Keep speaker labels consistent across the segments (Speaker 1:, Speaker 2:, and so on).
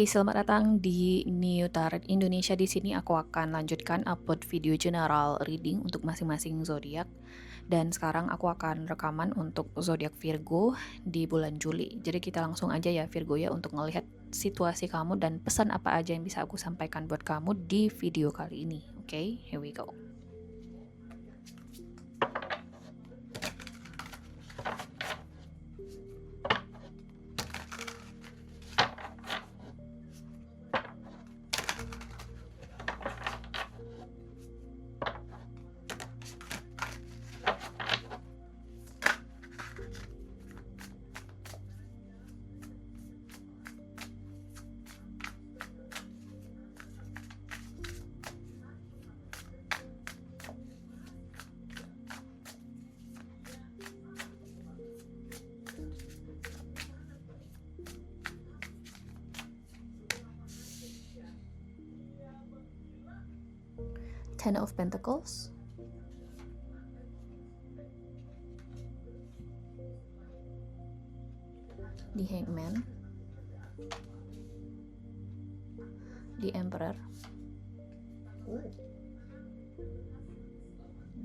Speaker 1: Selamat datang di New Tarot Indonesia. Di sini aku akan lanjutkan upload video general reading untuk masing-masing zodiak. Dan sekarang aku akan rekaman untuk zodiak Virgo di bulan Juli. Jadi kita langsung aja ya Virgo ya untuk ngelihat situasi kamu dan pesan apa aja yang bisa aku sampaikan buat kamu di video kali ini. Oke, here we go. Ten of Pentacles, the Hangman, the Emperor,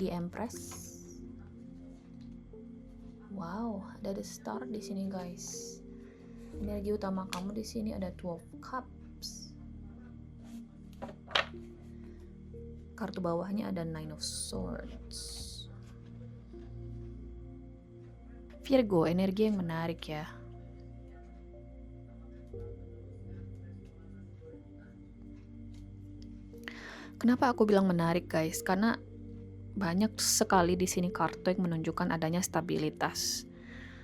Speaker 1: the Empress. Wow, ada the Star di sini guys. Energi utama kamu di sini ada Two of Cups. Kartu bawahnya ada Nine of Swords. Virgo, energi yang menarik ya. Kenapa aku bilang menarik guys? Karena banyak sekali di sini kartu yang menunjukkan adanya stabilitas.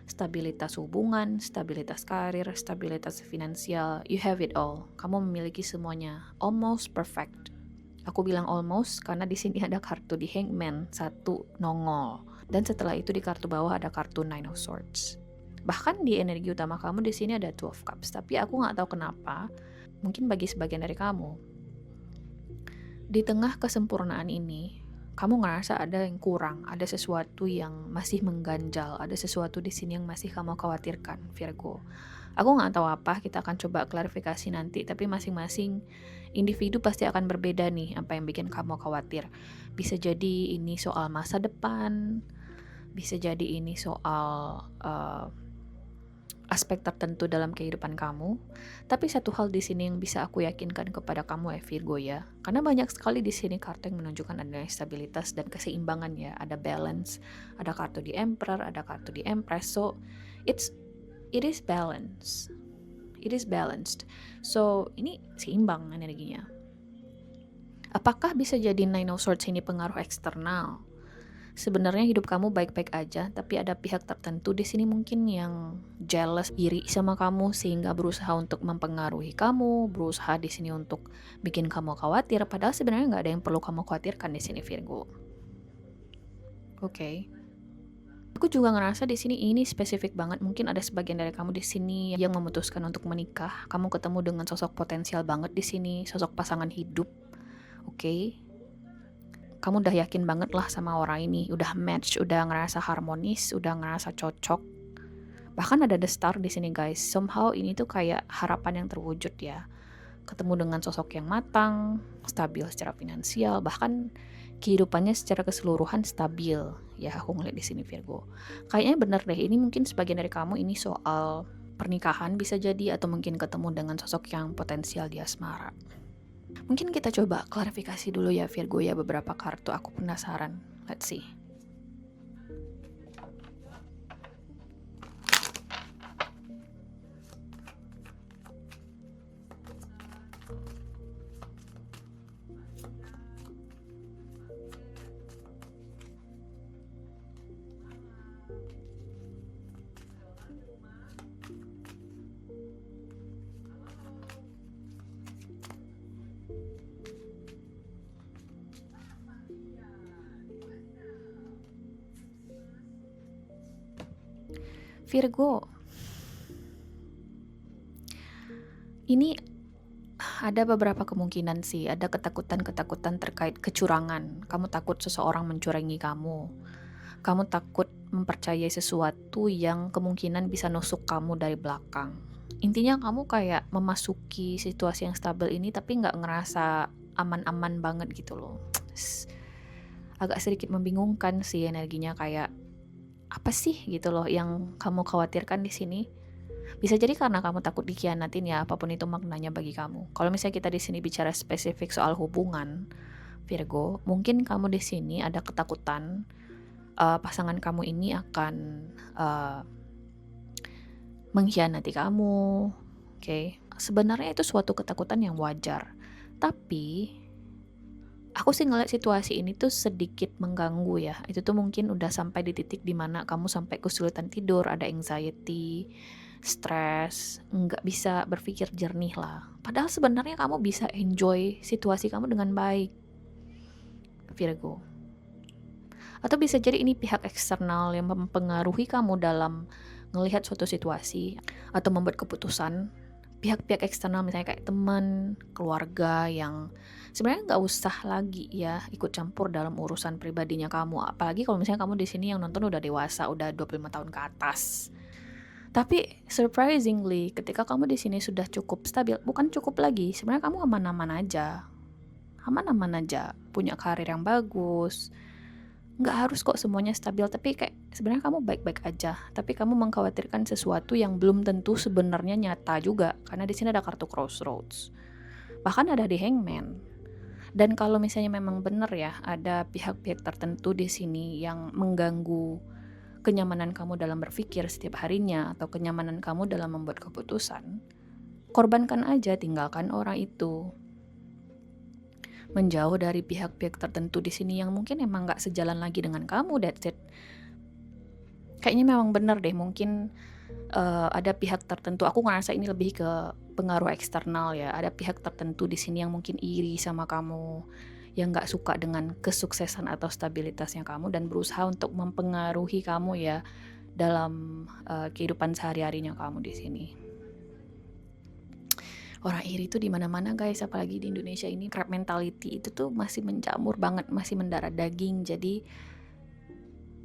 Speaker 1: Stabilitas hubungan, stabilitas karir, stabilitas finansial. You have it all. Kamu memiliki semuanya. Almost perfect. Aku bilang almost karena di sini ada kartu di Hangman, satu nongol. Dan setelah itu di kartu bawah ada kartu Nine of Swords. Bahkan di energi utama kamu di sini ada Two of Cups. Tapi aku nggak tahu kenapa. Mungkin bagi sebagian dari kamu, di tengah kesempurnaan ini, kamu ngerasa ada yang kurang, ada sesuatu yang masih mengganjal, ada sesuatu di sini yang masih kamu khawatirkan, Virgo. Aku nggak tahu apa, kita akan coba klarifikasi nanti, tapi masing-masing individu pasti akan berbeda nih apa yang bikin kamu khawatir. Bisa jadi ini soal masa depan, bisa jadi ini soal aspek tertentu dalam kehidupan kamu. Tapi satu hal di sini yang bisa aku yakinkan kepada kamu Virgo ya, karena banyak sekali di sini kartu yang menunjukkan adanya stabilitas dan keseimbangan ya, ada balance, ada kartu di Emperor, ada kartu di Empress, so it is balanced. It is balanced. So, ini seimbang energinya. Apakah bisa jadi Nine of Swords ini pengaruh eksternal? Sebenarnya hidup kamu baik-baik aja, tapi ada pihak tertentu di sini mungkin yang jealous, iri sama kamu sehingga berusaha untuk mempengaruhi kamu, berusaha di sini untuk bikin kamu khawatir, padahal sebenarnya nggak ada yang perlu kamu khawatirkan di sini Virgo. Oke. Aku juga ngerasa di sini ini spesifik banget. Mungkin ada sebagian dari kamu di sini yang memutuskan untuk menikah. Kamu ketemu dengan sosok potensial banget di sini, sosok pasangan hidup. Oke. Kamu udah yakin banget lah sama orang ini, udah match, udah ngerasa harmonis, udah ngerasa cocok. Bahkan ada the star di sini guys. Somehow ini tuh kayak harapan yang terwujud ya. Ketemu dengan sosok yang matang, stabil secara finansial, bahkan kehidupannya secara keseluruhan stabil. Ya, aku ngeliat di sini Virgo. Kayaknya bener deh, ini mungkin sebagian dari kamu ini soal pernikahan bisa jadi, atau mungkin ketemu dengan sosok yang potensial di asmara. Mungkin kita coba klarifikasi dulu ya Virgo ya, beberapa kartu, aku penasaran. Let's see. Virgo, ini ada beberapa kemungkinan sih, ada ketakutan-ketakutan terkait kecurangan. Kamu takut seseorang mencurangi kamu. Kamu takut mempercayai sesuatu yang kemungkinan bisa nusuk kamu dari belakang. Intinya kamu kayak memasuki situasi yang stabil ini tapi nggak ngerasa aman-aman banget gitu loh. Agak sedikit membingungkan sih energinya, kayak apa sih gitu loh yang kamu khawatirkan di sini. Bisa jadi karena kamu takut dikhianatin ya, apapun itu maknanya bagi kamu. Kalau misalnya kita di sini bicara spesifik soal hubungan, Virgo, mungkin kamu di sini ada ketakutan pasangan kamu ini akan uh, mengkhianati kamu. Oke. Sebenarnya itu suatu ketakutan yang wajar. Tapi aku sih ngeliat situasi ini tuh sedikit mengganggu ya. Itu tuh mungkin udah sampai di titik dimana kamu sampai kesulitan tidur, ada anxiety, stres, nggak bisa berpikir jernih lah. Padahal sebenarnya kamu bisa enjoy situasi kamu dengan baik, Virgo. Atau bisa jadi ini pihak eksternal yang mempengaruhi kamu dalam ngelihat suatu situasi atau membuat keputusan. Pihak-pihak eksternal misalnya kayak teman, keluarga yang sebenarnya nggak usah lagi ya ikut campur dalam urusan pribadinya kamu. Apalagi kalau misalnya kamu di sini yang nonton udah dewasa, udah 25 tahun ke atas. Tapi surprisingly ketika kamu di sini sudah cukup stabil, bukan cukup lagi, sebenarnya kamu aman-aman aja. Aman-aman aja, punya karir yang bagus, nggak harus kok semuanya stabil, tapi kayak sebenarnya kamu baik-baik aja, tapi kamu mengkhawatirkan sesuatu yang belum tentu sebenarnya nyata juga, karena di sini ada kartu crossroads, bahkan ada di hangman. Dan kalau misalnya memang benar ya ada pihak-pihak tertentu di sini yang mengganggu kenyamanan kamu dalam berpikir setiap harinya atau kenyamanan kamu dalam membuat keputusan, korbankan aja, tinggalkan orang itu. Menjauh dari pihak-pihak tertentu di sini yang mungkin emang nggak sejalan lagi dengan kamu, that's it. Kayaknya memang benar deh, mungkin ada pihak tertentu, aku ngerasa ini lebih ke pengaruh eksternal ya. Ada pihak tertentu di sini yang mungkin iri sama kamu, yang nggak suka dengan kesuksesan atau stabilitasnya kamu dan berusaha untuk mempengaruhi kamu ya dalam kehidupan sehari-harinya kamu di sini. Orang iri itu di mana-mana guys, apalagi di Indonesia ini crab mentality itu tuh masih menjamur banget, masih mendarah daging. Jadi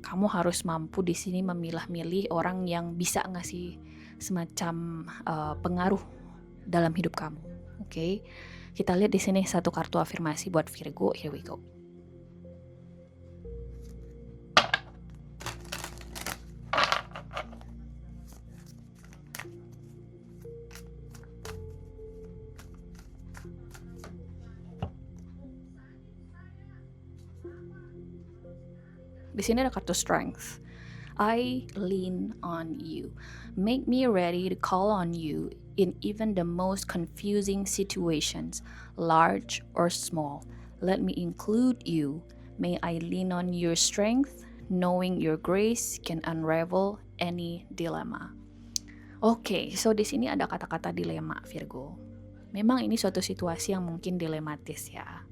Speaker 1: kamu harus mampu di sini memilah-milih orang yang bisa ngasih semacam pengaruh dalam hidup kamu. Oke. Kita lihat di sini satu kartu afirmasi buat Virgo. Here we go. Di sini ada kartu strength. I lean on you. Make me ready to call on you in even the most confusing situations, large or small. Let me include you. May I lean on your strength, knowing your grace can unravel any dilemma. Oke, so di sini ada kata-kata dilema, Virgo. Memang ini suatu situasi yang mungkin dilematis ya.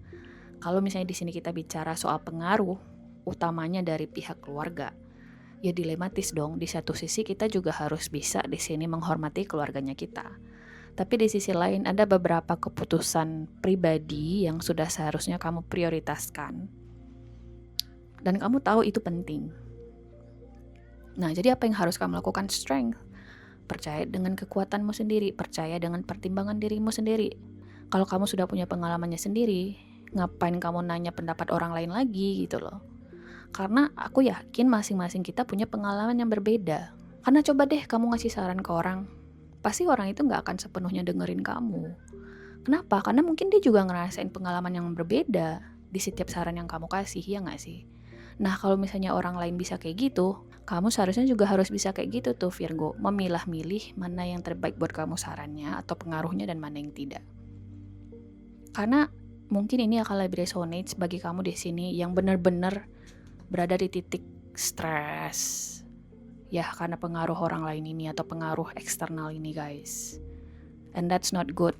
Speaker 1: Kalau misalnya di sini kita bicara soal pengaruh, utamanya dari pihak keluarga, ya dilematis dong. Di satu sisi kita juga harus bisa di sini menghormati keluarganya kita, tapi di sisi lain ada beberapa keputusan pribadi yang sudah seharusnya kamu prioritaskan dan kamu tahu itu penting. Nah, jadi apa yang harus kamu lakukan? Strength. Percaya dengan kekuatanmu sendiri, percaya dengan pertimbangan dirimu sendiri. Kalau kamu sudah punya pengalamannya sendiri, ngapain kamu nanya pendapat orang lain lagi gitu loh. Karena aku yakin masing-masing kita punya pengalaman yang berbeda. Karena coba deh kamu ngasih saran ke orang, pasti orang itu gak akan sepenuhnya dengerin kamu. Kenapa? Karena mungkin dia juga ngerasain pengalaman yang berbeda di setiap saran yang kamu kasih, ya gak sih? Nah, kalau misalnya orang lain bisa kayak gitu, kamu seharusnya juga harus bisa kayak gitu tuh Virgo. Memilah-milih mana yang terbaik buat kamu sarannya atau pengaruhnya dan mana yang tidak. Karena mungkin ini akan lebih resonate bagi kamu di sini yang benar-benar berada di titik stres ya karena pengaruh orang lain ini atau pengaruh eksternal ini guys, and that's not good.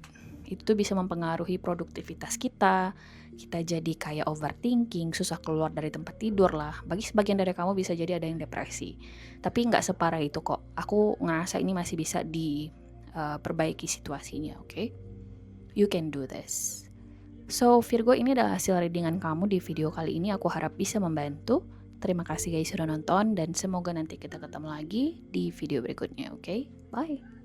Speaker 1: Itu tuh bisa mempengaruhi produktivitas kita jadi kayak overthinking, susah keluar dari tempat tidur lah. Bagi sebagian dari kamu bisa jadi ada yang depresi, tapi nggak separah itu kok. Aku ngerasa ini masih bisa diperbaiki situasinya. Okay? You can do this. So Virgo, ini adalah hasil readingan kamu di video kali ini. Aku harap bisa membantu. Terima kasih guys sudah nonton dan semoga nanti kita ketemu lagi di video berikutnya. Okay? Bye.